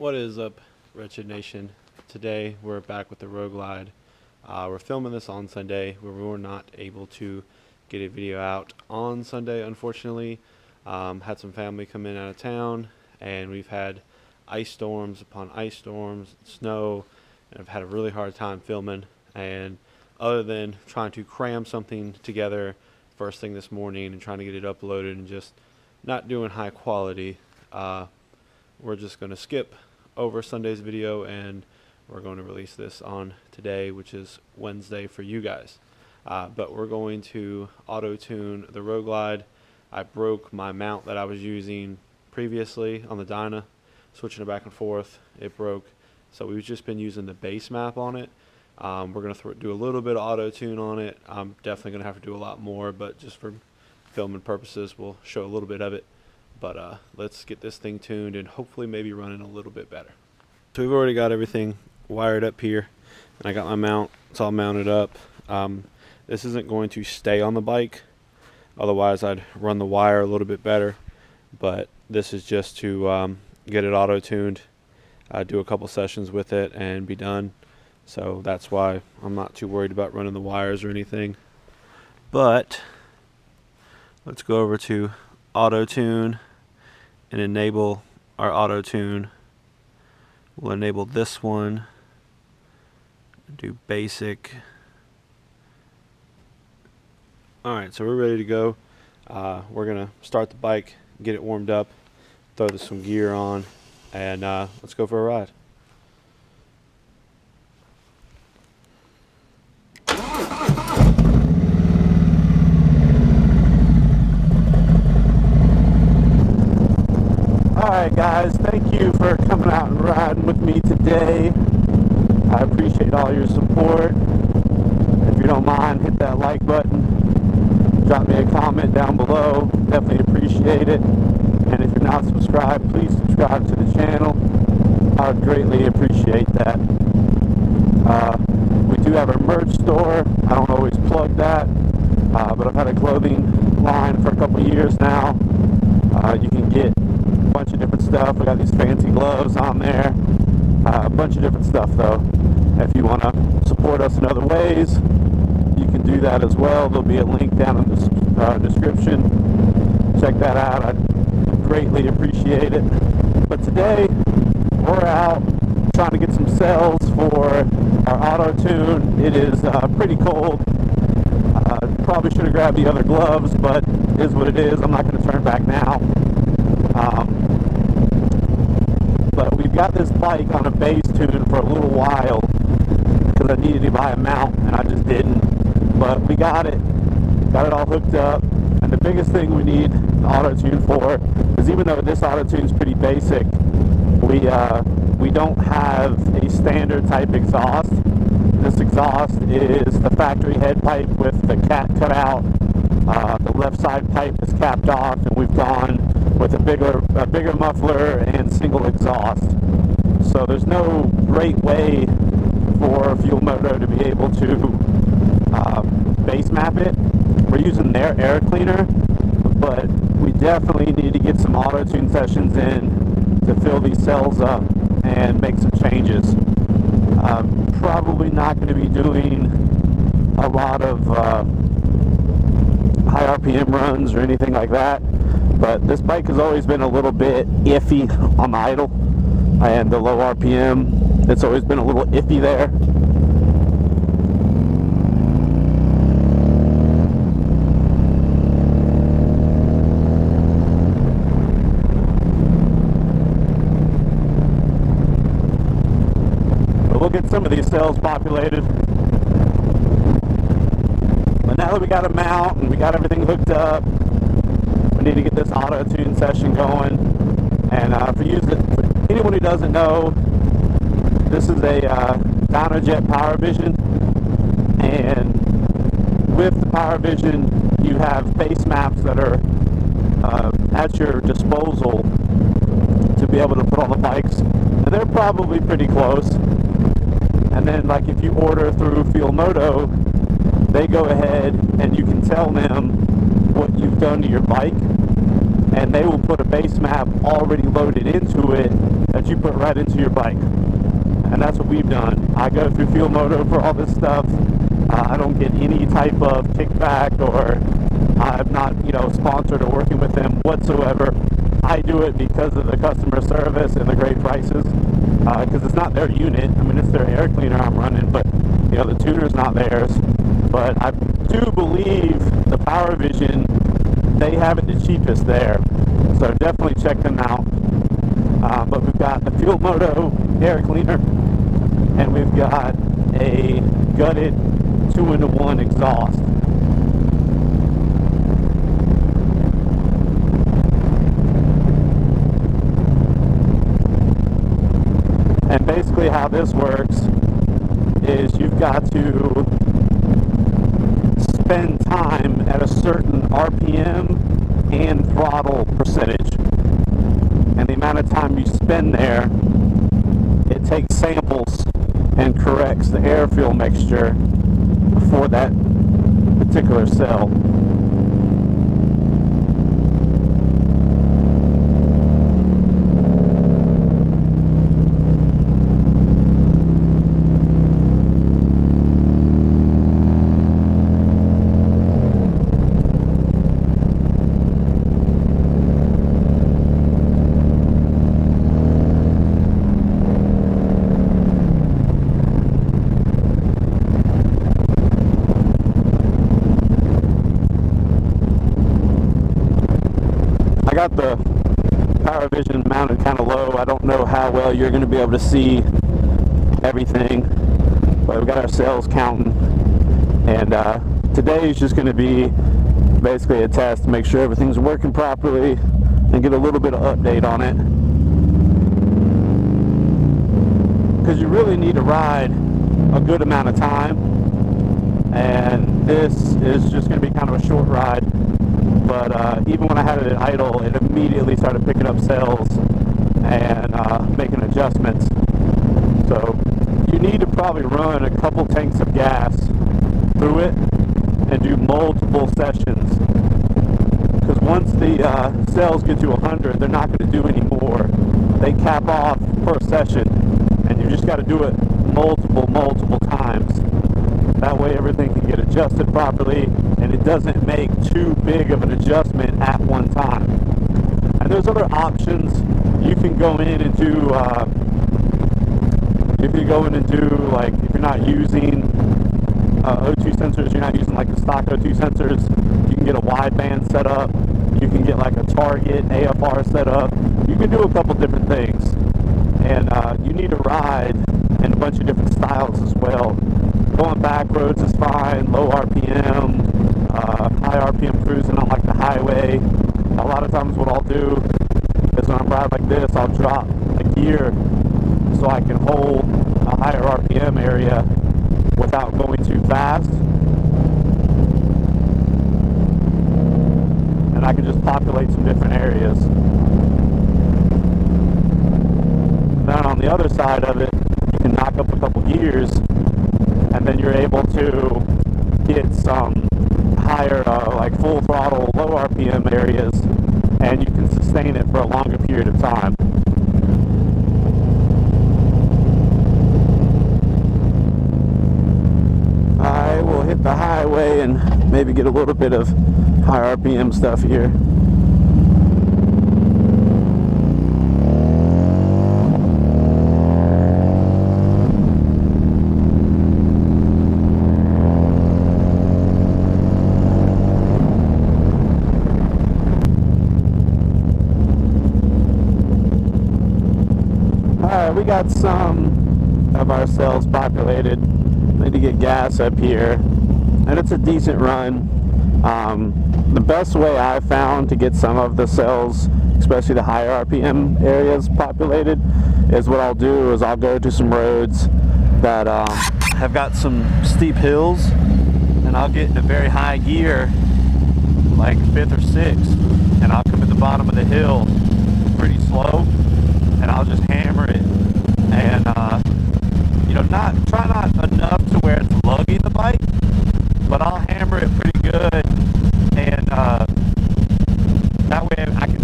What is up, Wretched Nation? Today we're back with the roadglide. We're filming this on Sunday where we were not able to get a video out on Sunday, unfortunately. Had some family come in out of town, and we've had ice storms upon ice storms, snow, and I've had a really hard time filming. And other than trying to cram something together first thing this morning and trying to get it uploaded and just not doing high quality, we're just going to skip over Sunday's video and we're going to release this on today, which is Wednesday for you guys. But we're going to auto-tune the roadglide. I broke my mount that I was using previously on the dyno, switching it back and forth. It broke, so we've just been using the base map on it. We're going to do a little bit of auto-tune on it. I'm definitely going to have to do a lot more, but just for filming purposes, we'll show a little bit of it. But let's get this thing tuned and hopefully maybe running a little bit better. So we've already got everything wired up here, and I got my mount. It's all mounted up. This isn't going to stay on the bike, otherwise I'd run the wire a little bit better. But this is just to get it auto-tuned, do a couple sessions with it and be done. So that's why I'm not too worried about running the wires or anything. But let's go over to auto-tune and enable our auto-tune. We'll enable this one, do basic. Alright, so we're ready to go. We're gonna start the bike, get it warmed up, throw some gear on, and let's go for a ride. Alright guys, thank you for coming out and riding with me today. I appreciate all your support. If you don't mind, hit that like button. Drop me a comment down below. Definitely appreciate it. And if you're not subscribed, please subscribe to the channel. I would greatly appreciate that. We do have a merch store. I don't always plug that, but I've had a clothing line for a couple years now. You can get a bunch of different stuff. We got these fancy gloves on there. A bunch of different stuff though. If you want to support us in other ways, you can do that as well. There'll be a link down in the description. Check that out. I'd greatly appreciate it. But today we're out trying to get some cells for our auto-tune. It is pretty cold. Probably should have grabbed the other gloves, but it is what it is. I'm not going to turn back now. But we've got this bike on a base tune for a little while because I needed to buy a mount and I just didn't. But we got it all hooked up. And the biggest thing we need auto-tune for is, even though this auto-tune is pretty basic, we don't have a standard type exhaust. This exhaust is the factory head pipe with the cap cut out. The left side pipe is capped off, and we've gone with a bigger muffler and single exhaust. So there's no great way for Fuel Moto to be able to base map it. We're using their air cleaner, but we definitely need to get some auto-tune sessions in to fill these cells up and make some changes. Probably not going to be doing a lot of high RPM runs or anything like that, but this bike has always been a little bit iffy on the idle and the low RPM. It's always been a little iffy there. But we'll get some of these cells populated. But now that we got a mount and we got everything hooked up, we need to get this auto-tune session going. And for anyone who doesn't know, this is a dynojet Power Vision, and with the Power Vision you have base maps that are at your disposal to be able to put on the bikes, and they're probably pretty close. And then, like, if you order through Fuel Moto, they go ahead and you can tell them what you've done to your bike, and they will put a base map already loaded into it that you put right into your bike. And that's what we've done. I go through Fuel Moto for all this stuff. I don't get any type of kickback, or I'm not, sponsored or working with them whatsoever. I do it because of the customer service and the great prices, because it's not their unit. I mean, it's their air cleaner I'm running, but the tuner's not theirs. But I do believe the Power Vision, they have it the cheapest there, so definitely check them out. But we've got the Fuel Moto air cleaner, and we've got a gutted 2-in-1 exhaust. And basically how this works is you've got to spend time at a certain RPM and throttle percentage. And the amount of time you spend there, it takes samples and corrects the air-fuel mixture for that particular cell. I got the Power Vision mounted kind of low. I don't know how well you're going to be able to see everything, but we've got our cells counting, and today is just going to be basically a test to make sure everything's working properly and get a little bit of update on it, because you really need to ride a good amount of time, and this is just going to be kind of a short ride. But even when I had it at idle, it immediately started picking up cells and making adjustments. So you need to probably run a couple tanks of gas through it and do multiple sessions. Because once the cells get to 100, they're not going to do any more. They cap off per session, and you just got to do it multiple times. That way everything can get adjusted properly, and it doesn't make too big of an adjustment at one time. And there's other options. You can go in and do, like, if you're not using O2 sensors, you're not using like the stock O2 sensors, you can get a wideband set up. You can get like a target AFR set up. You can do a couple different things. And you need to ride in a bunch of different styles as well. Going back roads is fine, low RPM, high RPM cruising on like the highway. A lot of times what I'll do is when I'm riding like this, I'll drop the gear so I can hold a higher RPM area without going too fast. And I can just populate some different areas. Then on the other side of it, you can knock up a couple gears, and then you're able to get some higher, like full throttle, low RPM areas, and you can sustain it for a longer period of time. I will hit the highway and maybe get a little bit of high RPM stuff here. Alright, we got some of our cells populated. Need to get gas up here, and it's a decent run. The best way I've found to get some of the cells, especially the higher RPM areas, populated is what I'll do is I'll go to some roads that have got some steep hills, and I'll get in a very high gear, like 5th or 6th, and I'll come at the bottom of the hill pretty slow, and I'll just hammer it, and try not enough to where it's lugging the bike, but I'll hammer it pretty good, and that way I can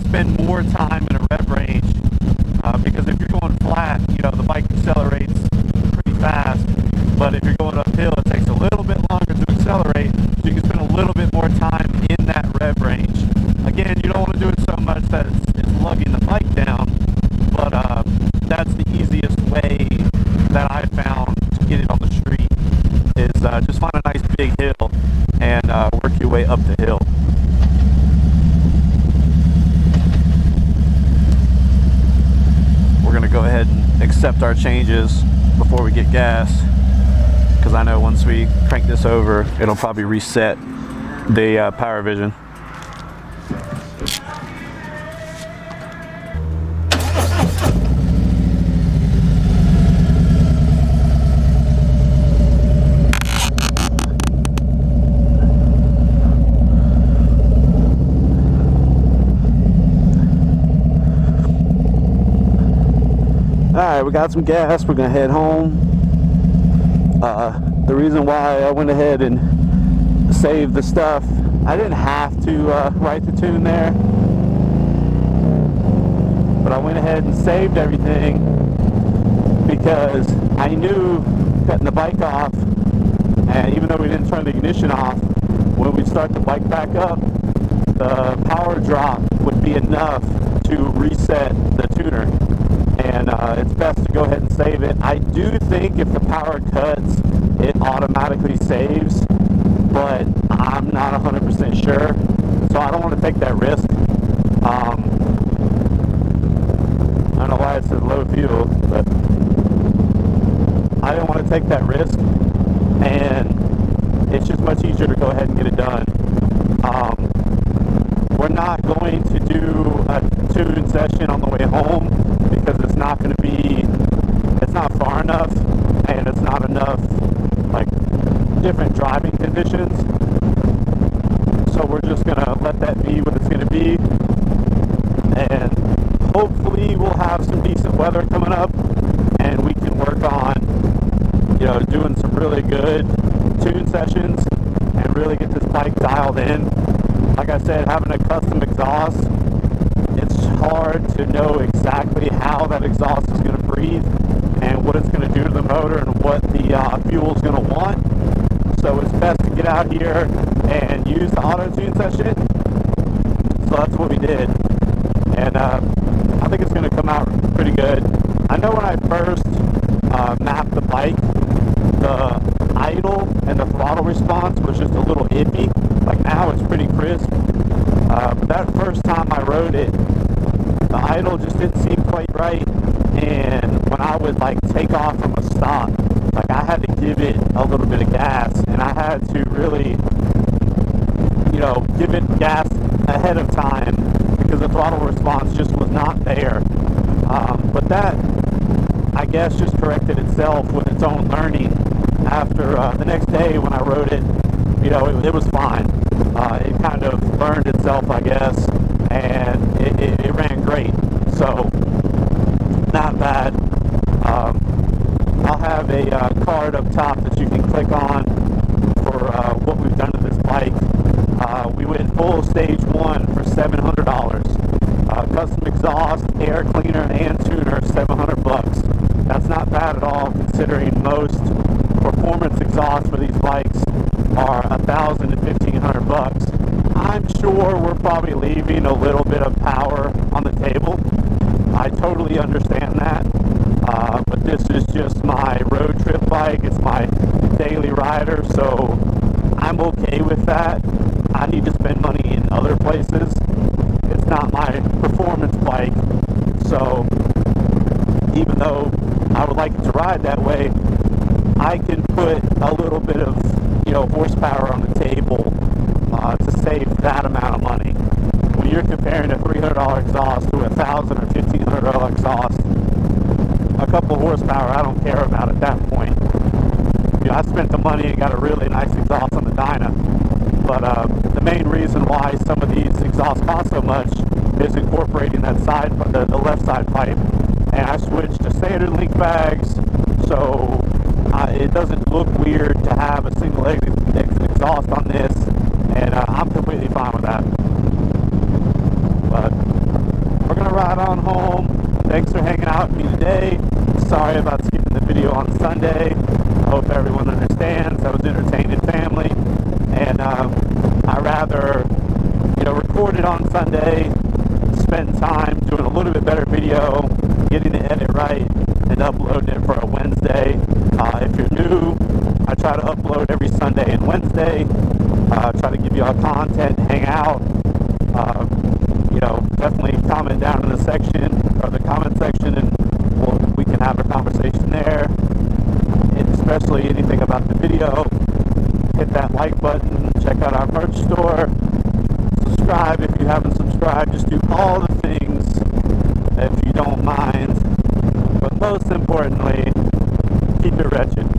you know, the bike accelerates pretty fast, but if you're going uphill, it takes a little bit longer to accelerate, so you can spend a little bit more time in that rev range. Again, you don't want to do it so much that it's lugging the bike down, but that's the easiest way that I found to get it on the street, is just find a nice big hill and work your way up the hill. We're going to go ahead and accept our changes before we get gas, because I know once we crank this over, it'll probably reset the power vision. Alright, we got some gas. We're gonna head home. The reason why I went ahead and saved the stuff, I didn't have to write the tune there, but I went ahead and saved everything because I knew cutting the bike off, and even though we didn't turn the ignition off, when we start the bike back up, the power drop would be enough to reset the tuner. And it's best to go ahead and save it. I do think if the power cuts, it automatically saves, but I'm not 100% sure, so I don't want to take that risk. I don't know why it says low fuel, but I didn't want to take that risk, and it's just much easier to go ahead and get it done. We're not going to do a tune session on the way home because it's not going to be, it's not far enough, and it's not enough, like, different driving conditions. So we're just going to let that be what it's going to be, and hopefully we'll have some decent weather coming up, and we can work on, you know, doing some really good tune sessions and really get this bike dialed in. Like I said, having a custom exhaust, it's hard to know exactly how that exhaust is going to breathe and what it's going to do to the motor and what the fuel is going to want. So it's best to get out here and use the auto-tune session. So that's what we did. And I think it's going to come out pretty good. I know when I first mapped the bike, the idle and the throttle response was just a little iffy. Like now it's pretty crisp. But that first time I rode it, the idle just didn't seem quite right. And when I would like take off from a stop, like I had to give it a little bit of gas, and I had to really, you know, give it gas ahead of time because the throttle response just was not there. But that, I guess, just corrected itself with its own learning. After the next day when I rode it, you know, it was fine. It kind of learned itself, I guess, and it ran great. So, not bad. I'll have a card up top that you can click on for what we've done to this bike. We went full stage 1 for $700. Custom exhaust, air cleaner, and tuner, $700. That's not bad at all, considering most performance exhausts for these bikes are $1,000 to $1,500. I'm sure we're probably leaving a little bit of power on the table. I totally understand that, but this is just my road trip bike. It's my daily rider, so I'm okay with that. I need to spend money in other places. It's not my performance bike, so even though I would like it to ride that way, I can put a little bit of, you know, horsepower on the table to save that amount of money. When you're comparing a $300 exhaust to a $1,000 or $1,500 exhaust, a couple of horsepower I don't care about at that point. You know, I spent the money and got a really nice exhaust on the Dyna, but the main reason why some of these exhausts cost so much is incorporating that side, the left side pipe, and I switched to standard link bags, so it doesn't look weird to have a single exit exhaust on this, and I'm completely fine with that. But we're gonna ride on home. Thanks for hanging out with me today. sorry about skipping the video on Sunday. I hope everyone understands. I was entertaining family, and I rather, record it on Sunday, spend time doing a little bit better video, getting the edit right, and uploading it for a Wednesday. If you're new, I try to upload every Sunday and Wednesday. Try to give you all content, hang out. Definitely comment down in the section or the comment section, and we can have a conversation there. And especially anything about the video, hit that like button, check out our merch store, subscribe if you haven't subscribed, just do all the things if you don't mind. But most importantly, keep it wretched.